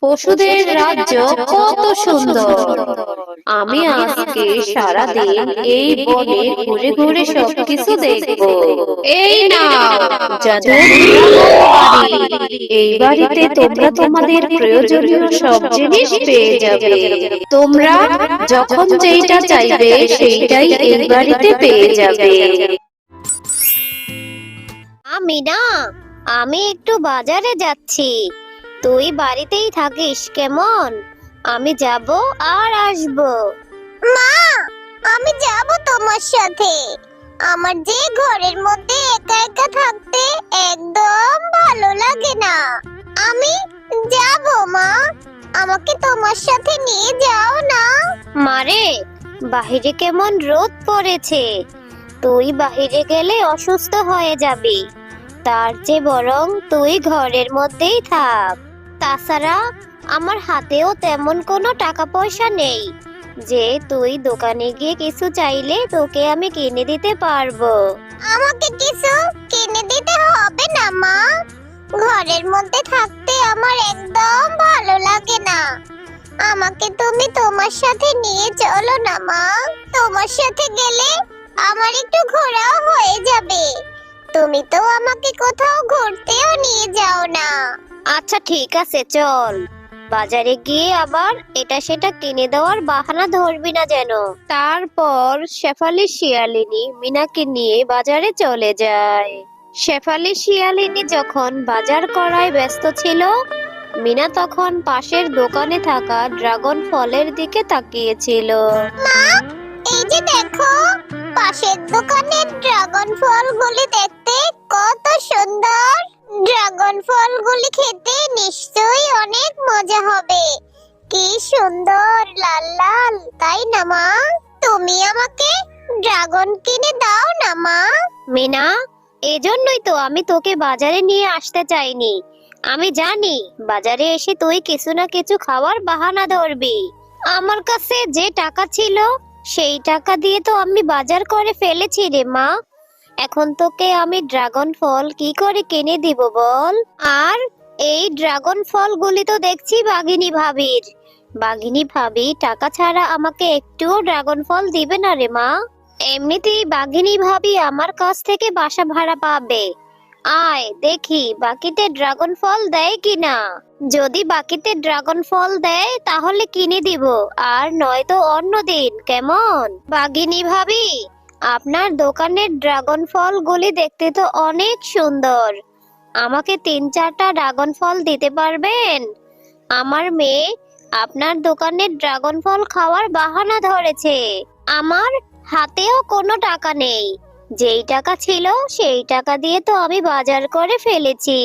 পশুদের রাজ্য কত সুন্দর। আমি আজকে সারাদিন এই বনে ঘুরে ঘুরে সবকিছু দেখবো। এই নাও জাদুর ড্রাগন বাড়ি। এই বাড়িতে তোমরা তোমাদের প্রয়োজনীয় সব জিনিস পেয়ে যাবে। তোমরা যখন যেইটা চাইবে সেইটাই এই বাড়িতে পেয়ে যাবে। আমি না, আমি একটু বাজারে যাচ্ছি। তুই বাড়িতেই থাকিস কেমন? আমি যাব আর আসব। মা, আমি যাব তোমার সাথে। আমার যে ঘরের মধ্যে একা একা থাকতে একদম ভালো লাগে না। আমি যাব মা, আমাকে তোমার সাথে নিয়ে যাও না। মারে, বাহিরে কেমন রোদ পড়েছে। তুই বাহিরে গেলে অসুস্থ হয়ে যাবি। তার চেয়ে বরং তুই ঘরের মধ্যেই থাক। তাছাড়া আমার হাতেও তেমন কোনো টাকা পয়সা নেই যে তুই দোকানে গিয়ে কিছু চাইলে তোকে আমি কিনে দিতে পারবো। আমাকে কিছু কিনে দিতে হবে না মা, ঘরের মধ্যে থাকতে আমার একদম ভালো লাগে না। আমাকে তুমি তোমার সাথে নিয়ে চলো না মা, তোমার সাথে গেলে আমার একটু ঘোরাও হয়ে যাবে। তুমি তো আমাকে কোথাও ঘুরতেও নিয়ে যাও না। আচ্ছা ঠিক আছে, চল। বাজারে গিয়ে আবার এটা সেটা কিনে দেওয়ার বাহানা ধরবি না যেন। তারপর শেফালি শিয়ালিনী মিনাকে নিয়ে বাজারে চলে যায়। শেফালি শিয়ালিনী যখন বাজার করায় ব্যস্ত ছিল, মিনা তখন পাশের দোকানে থাকা ড্রাগন ফলের দিকে তাকিয়েছিল। মা, এই যে দেখো, পাশের দোকানের ড্রাগন ফলগুলি দেখতে কত সুন্দর। ড্রাগন ফলগুলি খেতে নিশ্চয়ই অনেক মজা হবে। কি সুন্দর লাল লাল, তাই না মা? তুমি আমাকে ড্রাগন কিনে দাও না মা। মিনা, এজন্যই তো আমি তোকে বাজারে নিয়ে আসতে চাইনি। আমি জানি বাজারে এসে তুই কিছু না কিছু খাওয়ার বাহানা ধরবি। আমার কাছে যে টাকা ছিল সেই টাকা দিয়ে তো আমি বাজার করে ফেলেছি রে মা। এখন তোকে আমি ড্রাগন ফল কি করে কিনে দিব বল? আর এই ড্রাগন ফলগুলি তো দেখছি বাঘিনী ভাবির। বাঘিনী ভাবি টাকা ছাড়া আমাকে একটুও ড্রাগন ফল দিবে না রে মা। এমনিতেই বাঘিনী ভাবি আমার কাছ থেকে বাসা ভাড়া পাবে। আয় দেখি বাকিতে ড্রাগন ফল দেয় কিনা। যদি বাকিতে ড্রাগন ফল দেয় তাহলে কিনে দিব, আর নয়তো অন্য দিন, কেমন? বাঘিনী ভাবি, আপনার দোকানের ড্রাগন ফলগুলি দেখতে তো অনেক সুন্দর। আমাকে 3-4টা ড্রাগন ফল দিতে পারবেন? আমার মেয়ে আপনার দোকানের ড্রাগন ফল খাওয়ার বাহানা ধরেছে। আমার হাতেও কোনো টাকা নেই। যেই টাকা ছিল সেই টাকা দিয়ে তো আমি বাজার করে ফেলেছি।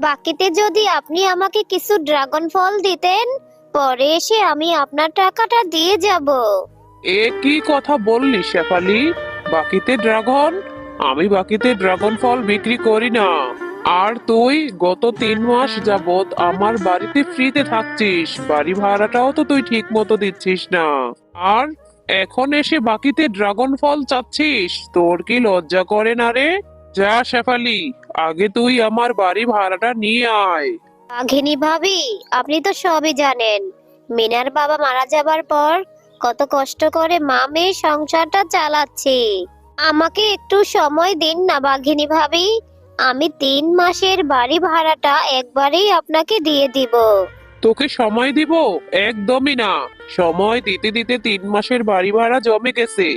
বাকিতে যদি আপনি আমাকে কিছু ড্রাগন ফল দিতেন, পরে এসে আমি আপনার টাকাটা দিয়ে যাব। এ কি কথা বললি শেফালি? বাকিতে ড্রাগন? আমি বাকিতে ড্রাগন ফল বিক্রি করি না। আর তুই গত 3 মাস যাবত আমার বাড়িতে ফ্রিতে থাকছিস, বাড়ি ভাড়াটাও তো তুই ঠিক মতো দিচ্ছিস না। আর এখন এসে বাকিতে ড্রাগন ফল চাচ্ছিস? তোর কি লজ্জা করে না রে? যা শেফালি, আগে তুই আমার বাড়ি ভাড়াটা নিয়ে আয়। বাঘিনী ভাবি, আপনি তো সবই জানেন। মিনার বাবা মারা যাবার পর কত কষ্ট করে মা মেয়ে সংসারটা চালাচ্ছি। আমাকে একটু সময় দিন না বাঘিনী ভাবি। আমি 3 মাসের বাড়ি ভাড়াটা একবারেই আপনাকে দিয়ে দিব। তোকে সময় দিব? একদমই না। সময় দিতে দিতে 3 মাসের বাড়ি ভাড়া জমে গেছে,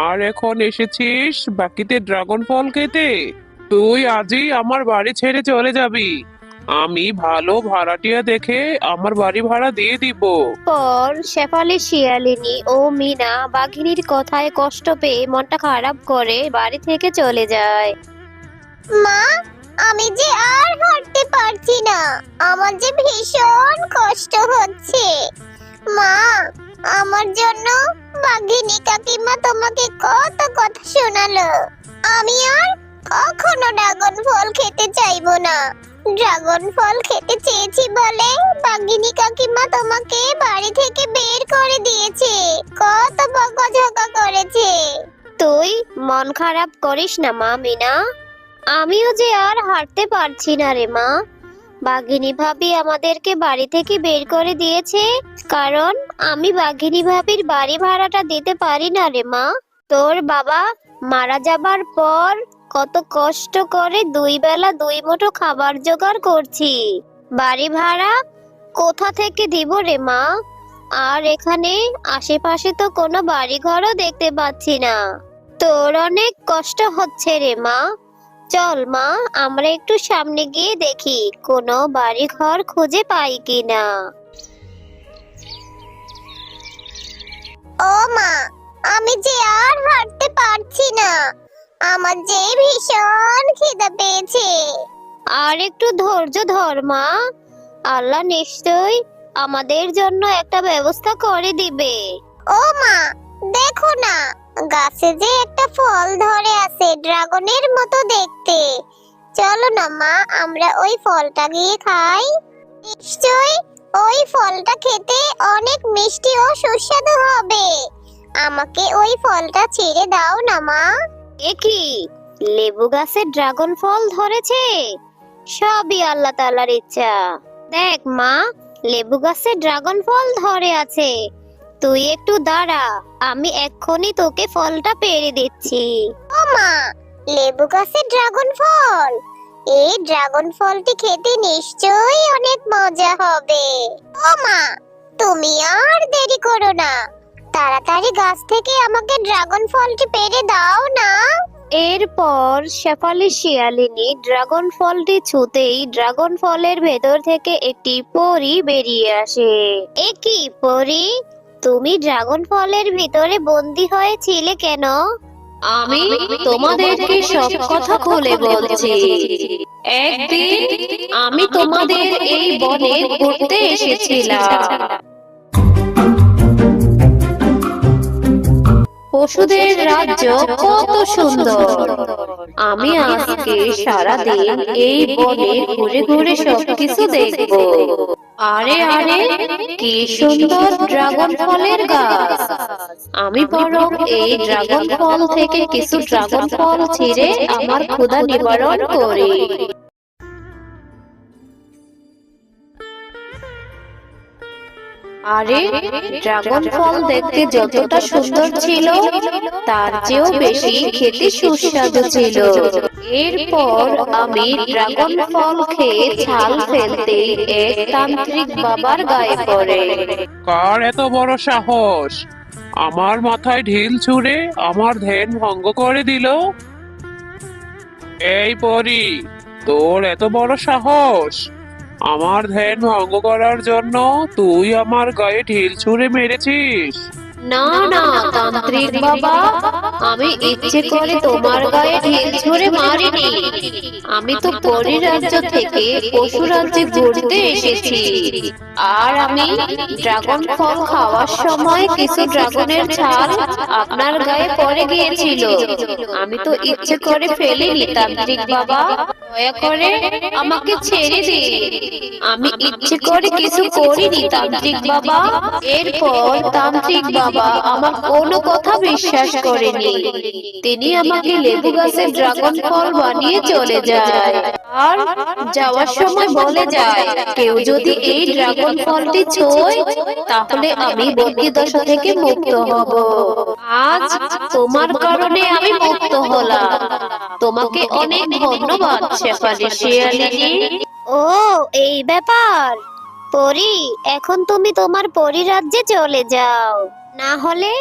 আর এখন এসেছিস বাকিতে ড্রাগন ফল খেতে? তুই আজই আমার বাড়ি ছেড়ে চলে যাবি। আমি ভালো ভাড়াটিয়া দেখে আমার বাড়ি ভাড়া দিয়ে দিব। পর শেফালি শিয়ালিনী ও মিনা বাঘিনীর কথায় কষ্ট পেয়ে মনটা খারাপ করে বাড়ি থেকে চলে যায়। মা, আমি যে আর হাঁটতে পারছি না, আমার যে ভীষণ কষ্ট হচ্ছে। মা, আমার জন্য বাঘিনী কাকিমা তোমাকে কত কথা শোনালো। আমি আর কখনো ড্রাগন ফল খেতে চাইবো না। ড্রাগন ফল খেতে চেয়েছি বলে বাঘিনী কাকিমা তোমাকে বাড়ি থেকে বের করে দিয়েছে, কত বকাঝকা করেছে। তুই মন খারাপ করিস না মা মিনা। আমিও যে আর হাঁটতে পারছি না রে মা। বাঘিনী ভাবি আমাদেরকে বাড়ি থেকে বের করে দিয়েছে, কারণ আমি বাঘিনী ভাবির বাড়ি ভাড়াটা দিতে পারি না রে মা। তোর বাবা মারা যাবার পর কত কষ্ট করে দুই বেলা দুই মুঠো খাবার জোগাড় করছি, বাড়ি ভাড়া কোথা থেকে দিব রে মা? আর এখানে আশেপাশে তো কোনো বাড়ি ঘরও দেখতে পাচ্ছি না। তোর অনেক কষ্ট হচ্ছে রে মা। চল মা, আমরা একটু সামনে গিয়ে দেখি কোনো বাড়ি ঘর খুঁজে পাই কিনা। ও মা, আমি যে আর হাঁটতে পারছি না, আমার যে ভীষণ খিদে পেয়েছে। আর একটু ধৈর্য ধর মা, আল্লাহ নিশ্চয়ই আমাদের জন্য একটা ব্যবস্থা করে দিবে। ও মা, দেখো না, গাছে যে একটা ফল ধরে আছে ড্রাগনের মতো দেখতে। চলো না মা, আমরা ওই ফলটা গিয়ে খাই। নিশ্চয়ই ওই ফলটা খেতে অনেক মিষ্টি ও সুস্বাদু হবে। আমাকে ওই ফলটা ছিঁড়ে দাও না মা। এ কি, লেবু গাছে ড্রাগন ফল ধরেছে? সবই আল্লাহ তাআলার ইচ্ছা। দেখ মা, লেবু গাছে ড্রাগন ফল ধরে আছে। তুই একটু দাঁড়া, আমি এক্ষুনি তোকে ফলটা পেড়ে দিচ্ছি। ও মা, লেবু গাছে ড্রাগন ফল! এই ড্রাগন ফলটি খেতে নিশ্চয়ই অনেক মজা হবে। ও মা, তুমি আর দেরি করো না, তাড়াতাড়ি গাছ থেকে আমাকে ড্রাগন ফলটি পেড়ে দাও না। এরপর শেফালি শিয়ালিনী ড্রাগন ফলটি ছুঁতেই ড্রাগন ফলের ভেতর থেকে একটি পরী বেরিয়ে আসে। এ কি পরী, তুমি ড্রাগন ফলের ভিতরে বন্দী হয়েছিলে কেন? আমি তোমাদেরকে সব কথা খুলে বলছি। একদিন আমি তোমাদের এই বনে ঘুরতে এসেছিলাম। পশুদের রাজ্য কত সুন্দর। আমি আজকে সারাদিন এই বনে ঘুরে ঘুরে সবকিছু দেখব। আরে আরে, কি সুন্দর ড্রাগন ফলের গাছ! আমি বরং এই ড্রাগন ফল থেকে কিছু ড্রাগন ফল ছিঁড়ে আমার ক্ষুধা নিবারণ করি। আরে, ড্রাগন ফল দেখতে যতটা সুন্দর ছিল তার চেয়েও বেশি খেতে সুস্বাদু ছিল। এরপর আমি ড্রাগন ফল খেয়ে ছাল ফেলতে এক তান্ত্রিক বাবার গায়ে পড়ে। কার এত বড় সাহস আমার মাথায় ঢিল ছুঁড়ে আমার ধ্যান ভঙ্গ করে দিল? এই পরী, তোর এত বড় সাহস! আমার ধ্যান ভঙ্গ করার জন্য তুই আমার গায়ে ঢিল ছুঁড়ে মেরেছিস? না না তান্ত্রিক বাবা, আমি ইচ্ছে করে তোমার গায়ে ঢিল ছুঁড়ে মারিনি। আমি তো পরী রাজ্য থেকে পশু রাজ্যে ঘুরতে এসেছি। আর আমি ড্রাগন ফল খাওয়ার সময় কিছু ড্রাগনের ছাল আপনার গায়ে পড়ে গিয়েছিল। আমি তো ইচ্ছে করে ফেলিনি তান্ত্রিক বাবা, দয়া করে আমাকে ছেড়ে দিন। আমি ইচ্ছে করে কিছু করিনি তান্ত্রিক বাবা। এরপর তান্ত্রিক বাবা আমার কোনো কথা বিশ্বাস করেনি। তিনি আমাকে লেবু গাছের ড্রাগন ফল বানিয়ে চলে যায়। আর যাওয়ার সময় বলে যায়, কেউ যদি এই ড্রাগন ফলটি ছোঁয় তাহলে আমি বন্দি দশা থেকে মুক্ত হব। আজ তোমার কারণে আমি মুক্ত হলাম। তোমাকে অনেক ধন্যবাদ শেফালি শিয়ালিনী। ও, এই ব্যাপার। পরী, এখন তুমি তোমার পরী রাজ্যে চলে যাও, না হলে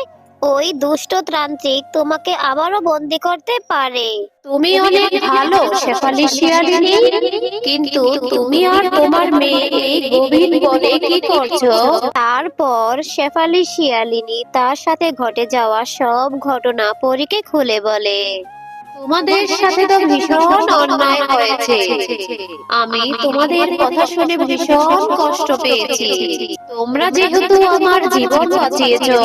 ওই দুষ্ট তান্ত্রিক তোমাকে আবারও বন্দি করতে পারে। তুমি অনেক ভালো শেফালি শিয়ালিনী, কিন্তু তুমি আর তোমার মেয়ে এই গভীর বনে কি করছো? তারপর শেফালি শিয়ালিনী তার সাথে ঘটে যাওয়া সব ঘটনা পরীকে খুলে বলে। তোমাদের সাথে তো ভীষণ অন্যায় হয়েছে। আমি তোমাদের কথা শুনে ভীষণ কষ্ট পেয়েছি। তোমরা যেহেতু আমার জীবন বাঁচিয়েছো,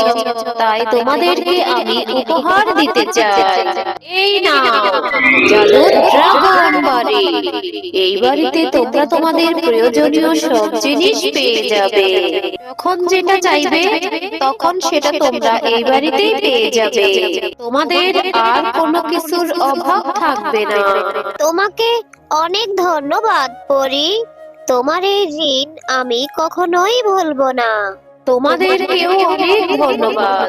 তাই তোমাদেরকে আমি উপহার দিতে চাই। এই নাও জাদুর ড্রাগন বাড়ি। এই বাড়িতে তোমরা তোমাদের প্রয়োজনীয় সব জিনিস পেয়ে যাবে। যখন যেটা চাইবে তখন সেটা তোমরা এই বাড়িতেই পেয়ে যাবে। তোমাদের আর কোনো কিছুর অভাব থাকবে না। তোমাকে অনেক ধন্যবাদ পরী। তোমার এই ঋণ আমি কখনোই ভুলবো না। তোমাদেরকেও অনেক ধন্যবাদ।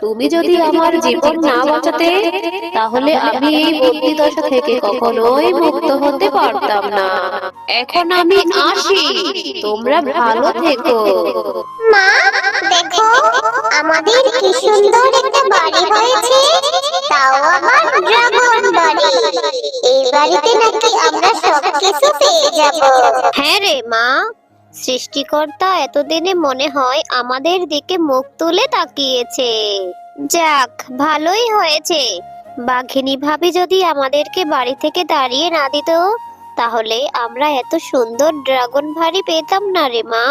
তুমি যদি আমার জীবন না বাঁচাতে, তাহলে আমি এই বন্দি দশা থেকে কখনোই মুক্ত হতে পারতাম না। এখন আমি আসি, তোমরা ভালো থেকো। মা, দেখো আমাদের কি সুন্দর একটা বাড়ি হয়েছে, তাও আবার ড্রাগন বাড়ি। এই বাড়িতে নাকি আমরা সবকিছু পেয়ে যাব। হ্যাঁ রে মা, সৃষ্টিকর্তা এতদিনে মনে হয় আমাদের দিকে মুখ তুলে তাকিয়েছে। যাক, ভালোই হয়েছে। বাঘিনী ভাবি যদি আমাদেরকে বাড়ি থেকে তাড়িয়ে না দিত, তাহলে আমরা এত সুন্দর ড্রাগন বাড়ি পেতাম না রে মা।